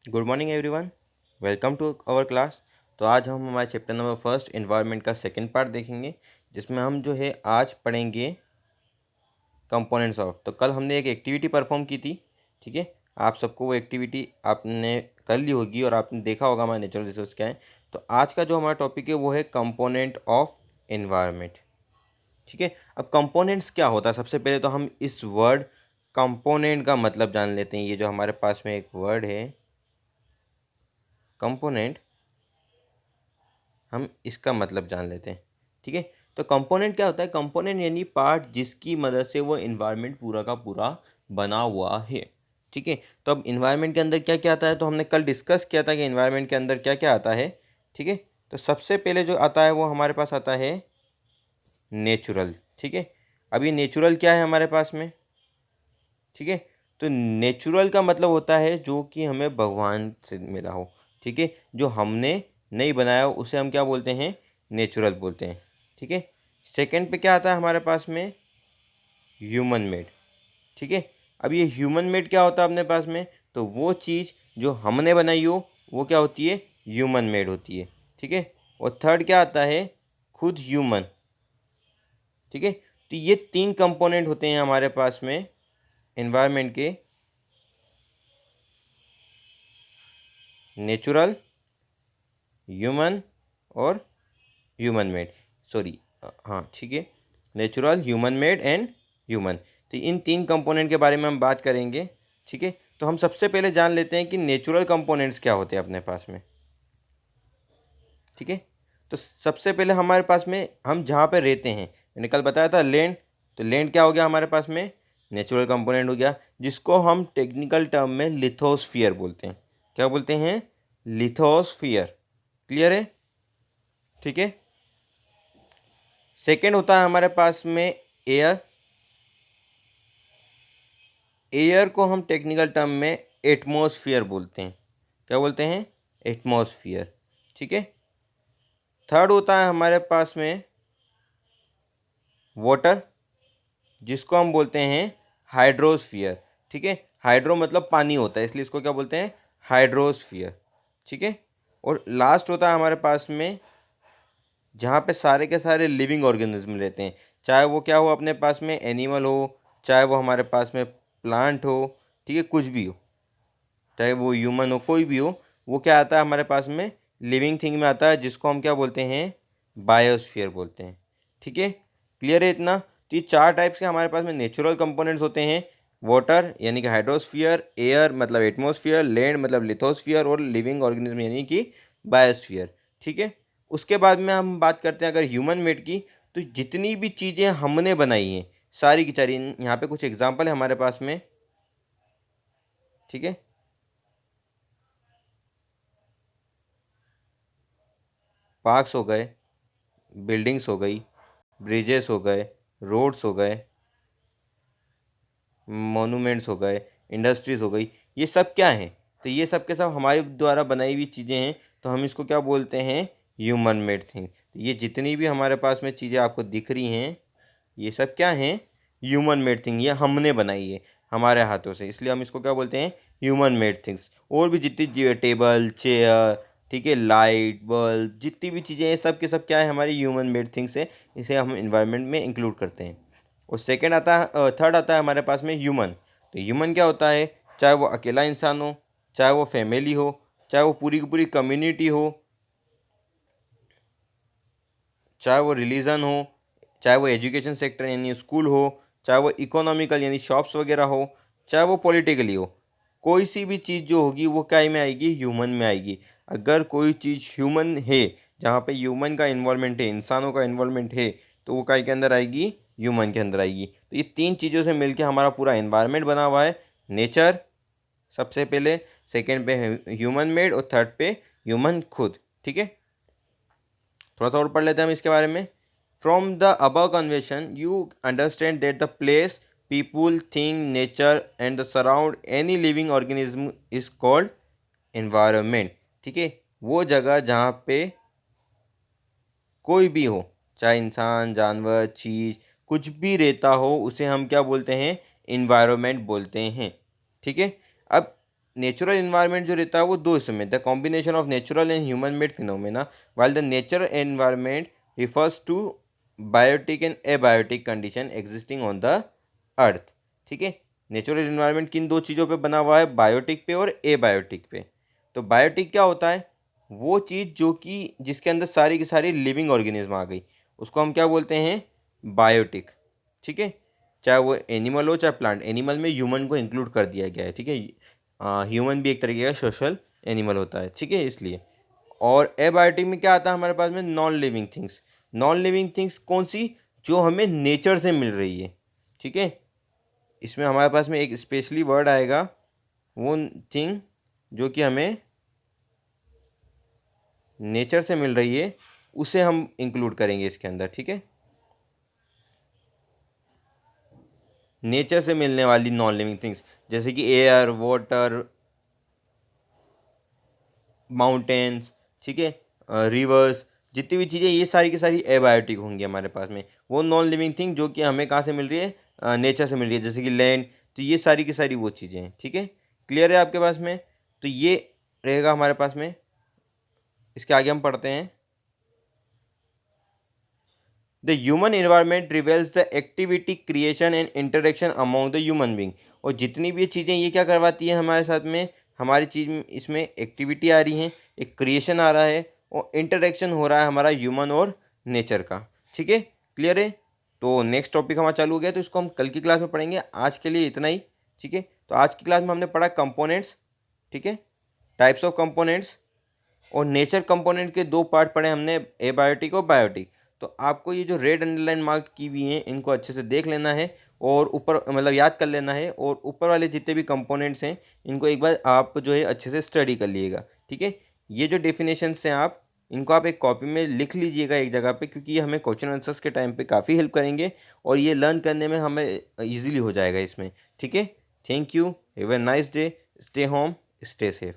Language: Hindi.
Good morning everyone, welcome to our class. तो आज हम हमारे चैप्टर नंबर फर्स्ट इन्वायरमेंट का सेकंड पार्ट देखेंगे, जिसमें हम जो है आज पढ़ेंगे कंपोनेंट्स ऑफ। तो कल हमने एक एक्टिविटी परफॉर्म की थी, ठीक है। आप सबको वो एक्टिविटी आपने कर ली होगी और आपने देखा होगा हमारे नेचुरल रिसोर्स क्या है। तो आज का जो हमारा टॉपिक है वो है कंपोनेंट ऑफ इन्वायरमेंट, ठीक है। अब कंपोनेंट्स क्या होता है, सबसे पहले तो हम इस वर्ड कंपोनेंट का मतलब जान लेते हैं। ये जो हमारे पास में एक वर्ड है कंपोनेंट, हम इसका मतलब जान लेते हैं, ठीक है। तो कंपोनेंट क्या होता है? कंपोनेंट यानी पार्ट जिसकी मदद से वो इन्वायरमेंट पूरा का पूरा बना हुआ है, ठीक है। तो अब इन्वायरमेंट के अंदर क्या क्या आता है, तो हमने कल डिस्कस किया था कि इन्वायरमेंट के अंदर क्या क्या आता है, ठीक है। तो सबसे पहले जो आता है वो हमारे पास आता है नेचुरल, ठीक है। अब ये नेचुरल क्या है हमारे पास में, ठीक है। तो नेचुरल का मतलब होता है जो कि हमें भगवान से मिला हो, ठीक है। जो हमने नहीं बनाया हो उसे हम क्या बोलते हैं? नेचुरल बोलते हैं, ठीक है। सेकंड पे क्या आता है हमारे पास में? ह्यूमन मेड, ठीक है। अब ये ह्यूमन मेड क्या होता है अपने पास में? तो वो चीज़ जो हमने बनाई हो वो क्या होती है? ह्यूमन मेड होती है, ठीक है। और थर्ड क्या आता है? खुद ह्यूमन, ठीक है। तो ये तीन कंपोनेंट होते हैं हमारे पास में एनवायरनमेंट के, नेचुरल, ह्यूमन और ह्यूमन मेड, सॉरी, हाँ ठीक है, natural, human made and human. तो इन तीन कंपोनेंट के बारे में हम बात करेंगे, ठीक है। तो हम सबसे पहले जान लेते हैं कि नेचुरल कंपोनेंट्स क्या होते हैं अपने पास में, ठीक है। तो सबसे पहले हमारे पास में हम जहाँ पे रहते हैं, मैंने कल बताया था लैंड। तो लैंड क्या हो गया हमारे पास में? नेचुरल कंपोनेंट हो गया, जिसको हम टेक्निकल टर्म में लिथोस्फियर बोलते हैं। क्या बोलते हैं? लिथोस्फियर। क्लियर है? ठीक है। सेकेंड होता है हमारे पास में एयर। एयर को हम टेक्निकल टर्म में एटमॉस्फेयर बोलते हैं। क्या बोलते हैं? एटमॉस्फेयर, ठीक है। थर्ड होता है हमारे पास में वाटर, जिसको हम बोलते हैं हाइड्रोस्फियर, ठीक है। हाइड्रो मतलब पानी होता है, इसलिए इसको क्या बोलते हैं? हाइड्रोस्फियर, ठीक है। और लास्ट होता है हमारे पास में जहाँ पे सारे के सारे लिविंग ऑर्गेनिज्म रहते हैं, चाहे वो क्या हो अपने पास में, एनिमल हो, चाहे वो हमारे पास में प्लांट हो, ठीक है, कुछ भी हो, चाहे वो ह्यूमन हो, कोई भी हो, वो क्या आता है हमारे पास में? लिविंग थिंग में आता है, जिसको हम क्या बोलते हैं? बायोस्फीयर बोलते हैं, ठीक है। क्लियर है इतना? तो ये चार टाइप्स के हमारे पास में नेचुरल कंपोनेंट्स होते हैं। वाटर यानी कि हाइड्रोस्फीयर, एयर मतलब एटमॉस्फेयर, लैंड मतलब लिथोस्फीयर और लिविंग ऑर्गेनिज्म यानी कि बायोस्फीयर, ठीक है। उसके बाद में हम बात करते हैं अगर ह्यूमन मेड की, तो जितनी भी चीज़ें हमने बनाई हैं सारी की सारी, यहाँ पे कुछ एग्जांपल है हमारे पास में, ठीक है। पार्क्स हो गए, बिल्डिंग्स हो गई, ब्रिजेस हो गए, रोड्स हो गए, मोनूमेंट्स हो गए, इंडस्ट्रीज़ हो गई, ये सब क्या हैं? तो ये सब के सब हमारे द्वारा बनाई हुई चीज़ें हैं, तो हम इसको क्या बोलते हैं? Human made thing. तो ये जितनी भी हमारे पास में चीज़ें आपको दिख रही हैं, ये सब क्या हैं? Human made thing. ये हमने बनाई है हमारे हाथों से, इसलिए हम इसको क्या बोलते हैं? Human made things. और भी जितनी टेबल, चेयर, ठीक है, लाइट, बल्ब, जितनी भी चीज़ें हैं सब के सब क्या है? हमारी ह्यूमन मेड थिंग्स है, इसे हम इन्वायरमेंट में इंक्लूड करते हैं। और सेकंड आता है, थर्ड आता है हमारे पास में ह्यूमन। तो ह्यूमन क्या होता है? चाहे वो अकेला इंसान हो, चाहे वो फैमिली हो, चाहे वो पूरी की पूरी कम्युनिटी हो, चाहे वो रिलीजन हो, चाहे वो एजुकेशन सेक्टर यानी स्कूल हो, चाहे वो इकोनॉमिकल यानी शॉप्स वगैरह हो, चाहे वो पॉलिटिकली हो, कोई सी भी चीज़ जो होगी वो क्या में आएगी? ह्यूमन में आएगी। अगर कोई चीज़ ह्यूमन है, जहाँ पे ह्यूमन का इन्वॉल्वमेंट है, इंसानों का इन्वॉल्वमेंट है, तो वो काय के अंदर आएगी? ह्यूमन के अंदर आएगी। तो ये तीन चीज़ों से मिलके हमारा पूरा इन्वायरमेंट बना हुआ है। नेचर सबसे पहले, सेकेंड पे ह्यूमन मेड और थर्ड पे ह्यूमन खुद, ठीक है। थोड़ा सा और पढ़ लेते हैं हम इसके बारे में। From the above convention you understand that the place, people, thing, nature and the surround any living organism is called environment, ठीक है। वो जगह जहाँ पे कोई भी हो, चाहे इंसान, जानवर, चीज़, कुछ भी रहता हो, उसे हम क्या बोलते हैं? इन्वायरमेंट बोलते हैं, ठीक है। अब नेचुरल इन्वायरमेंट जो रहता है वो दो हिस्सों में, the combination of natural and human made phenomena, while the natural environment refers to biotic and abiotic condition existing on the earth. ठीक है, नेचुरल इन्वायरमेंट किन दो चीज़ों पे बना हुआ है, बायोटिक पे और एबायोटिक पे। तो बायोटिक क्या होता है, वो चीज़ जो कि जिसके अंदर सारी की सारी लिविंग ऑर्गेनिज्म आ गई, उसको हम क्या बोलते हैं, बायोटिक। ठीक है, चाहे वो एनिमल हो चाहे प्लांट, एनिमल में ह्यूमन को इंक्लूड कर दिया गया है। ठीक है, ह्यूमन भी एक तरीके का सोशल एनिमल होता है। ठीक है, इसलिए। और एबायोटिक में क्या आता है हमारे पास में, non living things. Non living things कौन सी, जो हमें नेचर से मिल रही है। ठीक है, इसमें हमारे पास में एक स्पेशली वर्ड आएगा, वो थिंग जो कि हमें नेचर से मिल रही है, उसे हम इंक्लूड करेंगे इसके अंदर। ठीक है, नेचर से मिलने वाली नॉन लिविंग थिंग्स, जैसे कि एयर, वाटर, माउंटेन्स। ठीक है, रिवर्स, जितनी भी चीज़ें, ये सारी की सारी एबायोटिक होंगी हमारे पास में। वो नॉन लिविंग थिंग जो कि हमें कहाँ से मिल रही है, नेचर से मिल रही है, जैसे कि लैंड। तो ये सारी की सारी वो चीज़ें हैं। ठीक है, क्लियर है आपके पास में। तो ये रहेगा हमारे पास में। इसके आगे हम पढ़ते हैं, the human environment reveals the activity, creation and interaction among the human being. और जितनी भी ये चीज़ें, ये क्या करवाती है हमारे साथ में, हमारी चीज़ इसमें एक्टिविटी आ रही है, एक क्रिएशन आ रहा है और इंटरेक्शन हो रहा है हमारा ह्यूमन और नेचर का। ठीक है, क्लियर है। तो नेक्स्ट टॉपिक हमारा चालू हो गया, तो इसको हम कल की क्लास में पढ़ेंगे। आज के लिए इतना ही। ठीक है, तो आज की क्लास में हमने पढ़ा कंपोनेंट्स। ठीक है, टाइप्स ऑफ कंपोनेंट्स, और नेचर कंपोनेंट के दो पार्ट पढ़े हमने, एबायोटिक और बायोटिक। तो आपको ये जो रेड अंडरलाइन मार्क की हुई हैं, इनको अच्छे से देख लेना है और ऊपर मतलब याद कर लेना है, और ऊपर वाले जितने भी कंपोनेंट्स हैं, इनको एक बार आप जो है अच्छे से स्टडी कर लीजिएगा। ठीक है, ये जो डेफिनेशंस हैं, आप इनको आप एक कॉपी में लिख लीजिएगा एक जगह पे, क्योंकि ये हमें क्वेश्चन आंसर्स के टाइम पे काफ़ी हेल्प करेंगे, और ये लर्न करने में हमें ईजिली हो जाएगा इसमें। ठीक है, thank you, have a nice day, stay home, stay safe.